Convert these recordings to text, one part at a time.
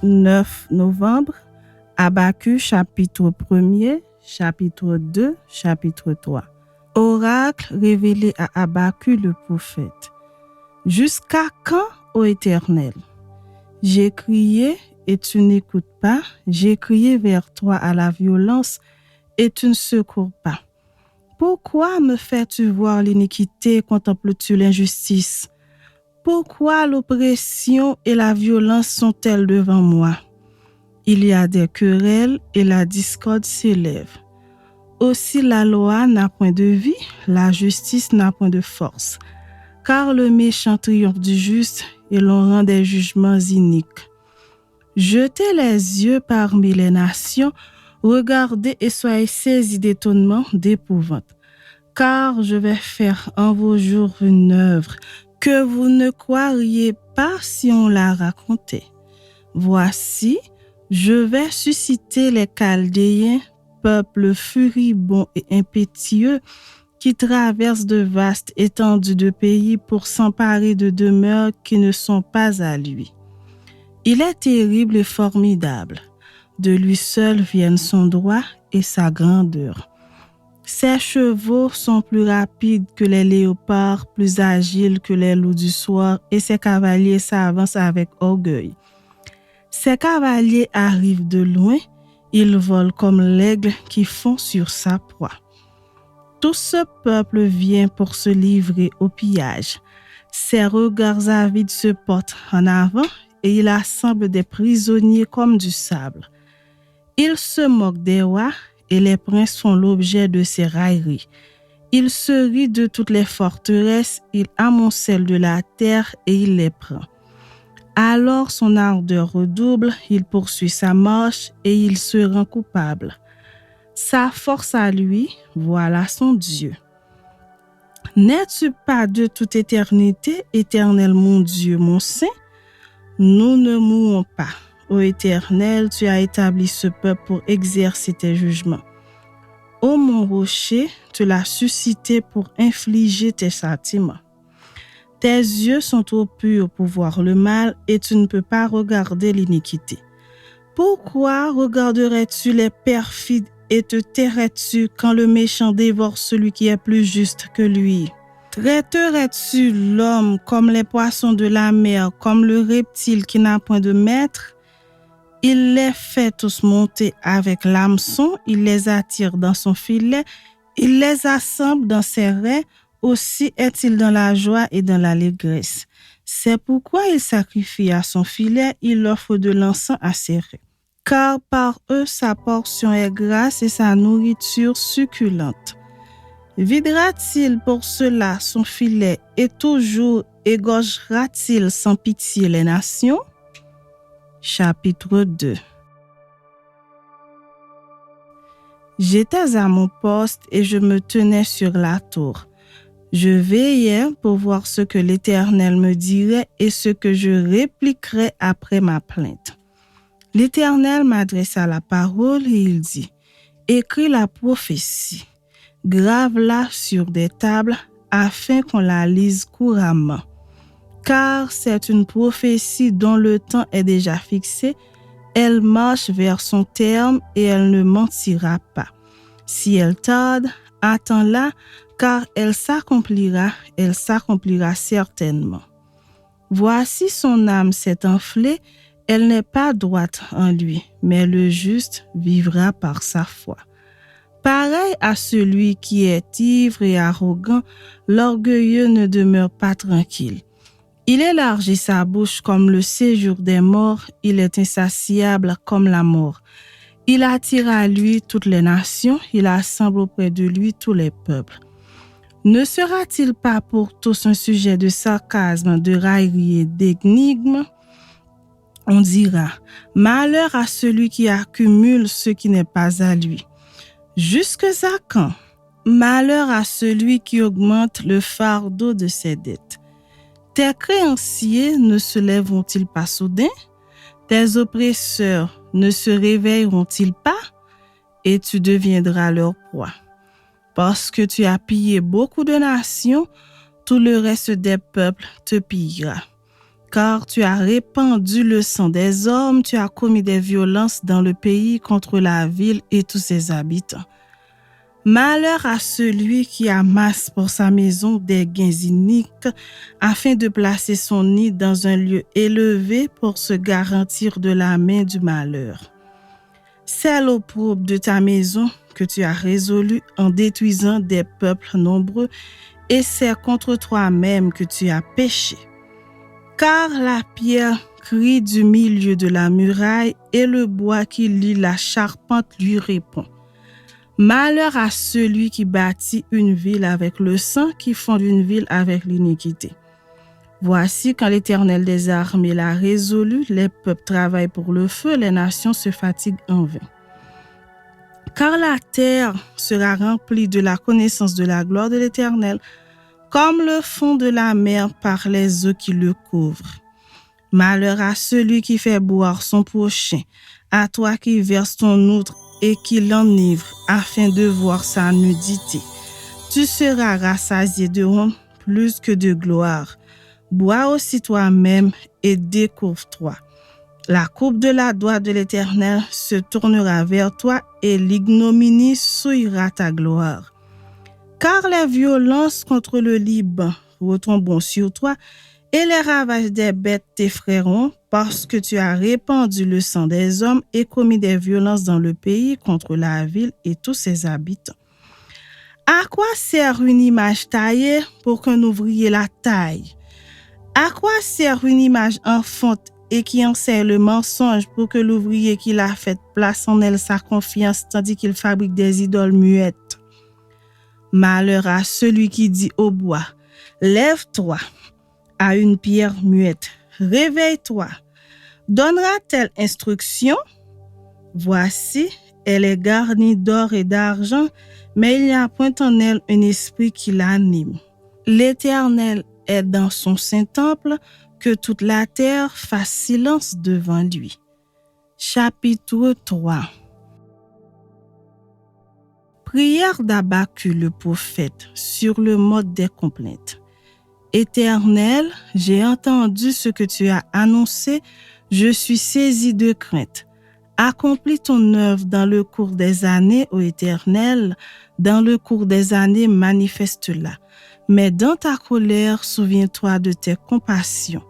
9 novembre, Habakkuk chapitre 1er, chapitre 2, chapitre 3. Oracle révélé à Habakkuk le prophète. Jusqu'à quand, ô Éternel? J'ai crié et tu n'écoutes pas, j'ai crié vers toi à la violence et tu ne secours pas. Pourquoi me fais-tu voir l'iniquité, contemples-tu l'injustice? Pourquoi l'oppression et la violence sont-elles devant moi? Il y a des querelles et la discorde s'élève. Aussi la loi n'a point de vie, la justice n'a point de force. Car le méchant triomphe du juste et l'on rend des jugements iniques. Jetez les yeux parmi les nations, regardez et soyez saisis d'étonnement, d'épouvante. Car je vais faire en vos jours une œuvre que vous ne croiriez pas si on la racontait. Voici, je vais susciter les Chaldéens, peuple furibond et impétueux, qui traverse de vastes étendues de pays pour s'emparer de demeures qui ne sont pas à lui. Il est terrible et formidable. De lui seul viennent son droit et sa grandeur. Ses chevaux sont plus rapides que les léopards, plus agiles que les loups du soir, et ses cavaliers s'avancent avec orgueil. Ses cavaliers arrivent de loin, ils volent comme l'aigle qui fond sur sa proie. Tout ce peuple vient pour se livrer au pillage. Ses regards avides se portent en avant et il assemble des prisonniers comme du sable. Il se moque des rois et les princes sont l'objet de ses railleries. Il se rit de toutes les forteresses, il amoncelle de la terre et il les prend. Alors son ardeur redouble, il poursuit sa marche et il se rend coupable. Sa force à lui, voilà son Dieu. N'es-tu pas de toute éternité, Éternel mon Dieu, mon Saint? Nous ne mourrons pas. Ô Éternel, tu as établi ce peuple pour exercer tes jugements. Ô mon rocher, tu l'as suscité pour infliger tes châtiments. Tes yeux sont trop purs pour voir le mal et tu ne peux pas regarder l'iniquité. Pourquoi regarderais-tu les perfides et te tairais-tu quand le méchant dévore celui qui est plus juste que lui? Traiterais-tu l'homme comme les poissons de la mer, comme le reptile qui n'a point de maître? Il les fait tous monter avec l'hameçon, il les attire dans son filet, il les assemble dans ses raies, aussi est-il dans la joie et dans l'allégresse. C'est pourquoi il sacrifie à son filet, il offre de l'encens à ses raies. Car par eux sa portion est grasse et sa nourriture succulente. Videra-t-il pour cela son filet et toujours égorgera-t-il sans pitié les nations? Chapitre 2. J'étais à mon poste et je me tenais sur la tour. Je veillais pour voir ce que l'Éternel me dirait et ce que je répliquerais après ma plainte. L'Éternel m'adressa la parole et il dit, « Écris la prophétie, grave-la sur des tables afin qu'on la lise couramment. Car c'est une prophétie dont le temps est déjà fixé, elle marche vers son terme et elle ne mentira pas. Si elle tarde, attends-la, car elle s'accomplira certainement. Voici son âme s'est enflée, elle n'est pas droite en lui, mais le juste vivra par sa foi. Pareil à celui qui est ivre et arrogant, l'orgueilleux ne demeure pas tranquille. Il élargit sa bouche comme le séjour des morts, il est insatiable comme la mort. Il attire à lui toutes les nations, il assemble auprès de lui tous les peuples. Ne sera-t-il pas pour tous un sujet de sarcasme, de raillerie et d'énigme? On dira, malheur à celui qui accumule ce qui n'est pas à lui. Jusque à quand? Malheur à celui qui augmente le fardeau de ses dettes. Tes créanciers ne se lèveront-ils pas soudain? Tes oppresseurs ne se réveilleront-ils pas? Et tu deviendras leur proie. Parce que tu as pillé beaucoup de nations, tout le reste des peuples te pillera. car tu as répandu le sang des hommes, tu as commis des violences dans le pays contre la ville et tous ses habitants. Malheur à celui qui amasse pour sa maison des gains iniques afin de placer son nid dans un lieu élevé pour se garantir de la main du malheur. C'est l'opprobre de ta maison que tu as résolu en détruisant des peuples nombreux et c'est contre toi-même que tu as péché. Car la pierre crie du milieu de la muraille et le bois qui lie la charpente lui répond. Malheur à celui qui bâtit une ville avec le sang, qui fonde une ville avec l'iniquité. Voici quand l'Éternel des armées l'a résolu, les peuples travaillent pour le feu, les nations se fatiguent en vain. Car la terre sera remplie de la connaissance de la gloire de l'Éternel, comme le fond de la mer par les eaux qui le couvrent. Malheur à celui qui fait boire son prochain, à toi qui verses ton outre et qui l'enivre afin de voir sa nudité. Tu seras rassasié de honte plus que de gloire. Bois aussi toi-même et découvre-toi. La coupe de la droite de l'Éternel se tournera vers toi et l'ignominie souillera ta gloire. Car les violences contre le Liban retomberont sur toi et les ravages des bêtes t'effrayeront parce que tu as répandu le sang des hommes et commis des violences dans le pays contre la ville et tous ses habitants. À quoi sert une image taillée pour qu'un ouvrier la taille? À quoi sert une image enfante et qui enseigne le mensonge pour que l'ouvrier qui l'a faite place en elle sa confiance tandis qu'il fabrique des idoles muettes? Malheur à celui qui dit au bois, lève-toi, à une pierre muette, réveille-toi. Donnera-t-elle instruction? Voici, elle est garnie d'or et d'argent, mais il n'y a point en elle un esprit qui l'anime. L'Éternel est dans son saint temple, que toute la terre fasse silence devant lui. Chapitre 3. Prière d'Habakkuk le prophète sur le mode des complaintes. Éternel, j'ai entendu ce que tu as annoncé, je suis saisi de crainte. Accomplis ton œuvre dans le cours des années, ô Éternel, dans le cours des années, manifeste-la. Mais dans ta colère, souviens-toi de tes compassions.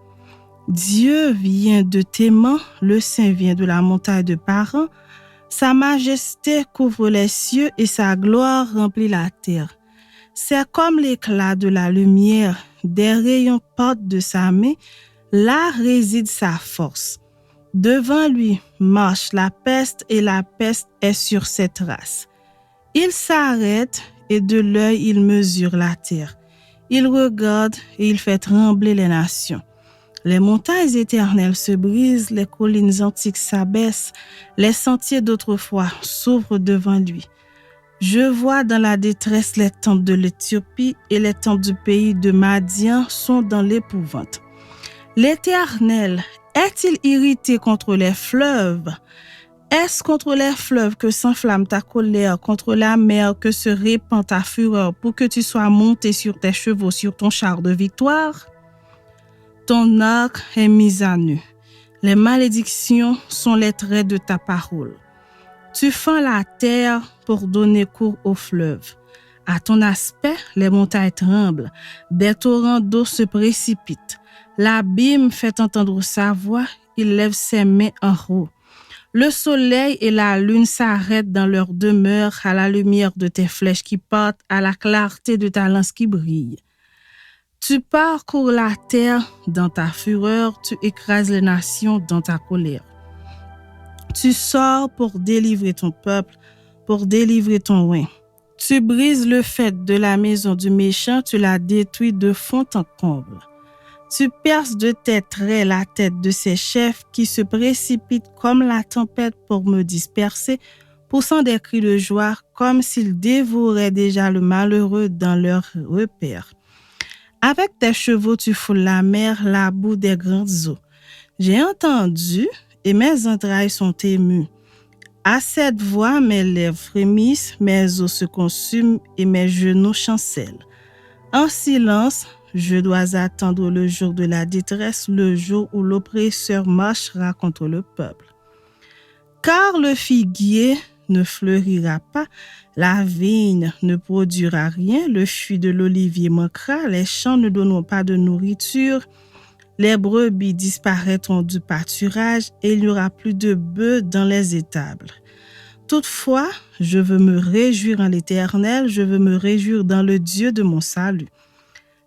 Dieu vient de Théman, le Saint vient de la montagne de Paran. Sa majesté couvre les cieux et sa gloire remplit la terre. C'est comme l'éclat de la lumière, des rayons partent de sa main, là réside sa force. Devant lui marche la peste et la peste est sur ses traces. Il s'arrête et de l'œil il mesure la terre. Il regarde et il fait trembler les nations. Les montagnes éternelles se brisent, les collines antiques s'abaissent, les sentiers d'autrefois s'ouvrent devant lui. Je vois dans la détresse les tentes de l'Éthiopie et les tentes du pays de Madian sont dans l'épouvante. L'Éternel est-il irrité contre les fleuves? Est-ce contre les fleuves que s'enflamme ta colère, contre la mer que se répand ta fureur pour que tu sois monté sur tes chevaux, sur ton char de victoire? Ton arc est mis à nu. Les malédictions sont les traits de ta parole. Tu fends la terre pour donner cours aux fleuves. À ton aspect, les montagnes tremblent, des torrents d'eau se précipitent. L'abîme fait entendre sa voix, il lève ses mains en haut. Le soleil et la lune s'arrêtent dans leur demeure à la lumière de tes flèches qui partent, à la clarté de ta lance qui brille. Tu parcours la terre dans ta fureur, tu écrases les nations dans ta colère. Tu sors pour délivrer ton peuple, pour délivrer ton oint. Tu brises le faîte de la maison du méchant, tu la détruis de fond en comble. Tu perces de tes traits la tête de ses chefs qui se précipitent comme la tempête pour me disperser, poussant des cris de joie comme s'ils dévoraient déjà le malheureux dans leur repère. Avec tes chevaux, tu foules la mer, la boue des grandes eaux. J'ai entendu et mes entrailles sont émues. À cette voix, mes lèvres frémissent, mes os se consument et mes genoux chancellent. En silence, je dois attendre le jour de la détresse, le jour où l'oppresseur marchera contre le peuple. Car le figuier ne fleurira pas, la vigne ne produira rien, le fût de l'olivier manquera, les champs ne donneront pas de nourriture, les brebis disparaîtront du pâturage et il n'y aura plus de bœufs dans les étables. Toutefois, je veux me réjouir en l'Éternel, je veux me réjouir dans le Dieu de mon salut.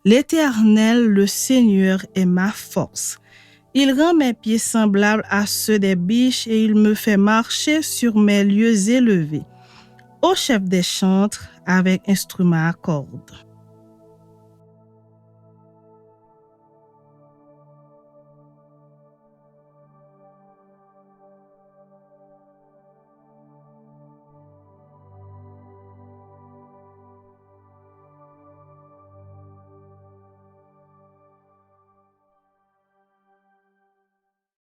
L'Éternel, le Seigneur, est ma force. Il rend mes pieds semblables à ceux des biches et il me fait marcher sur mes lieux élevés. Au chef des chantres avec instruments à cordes.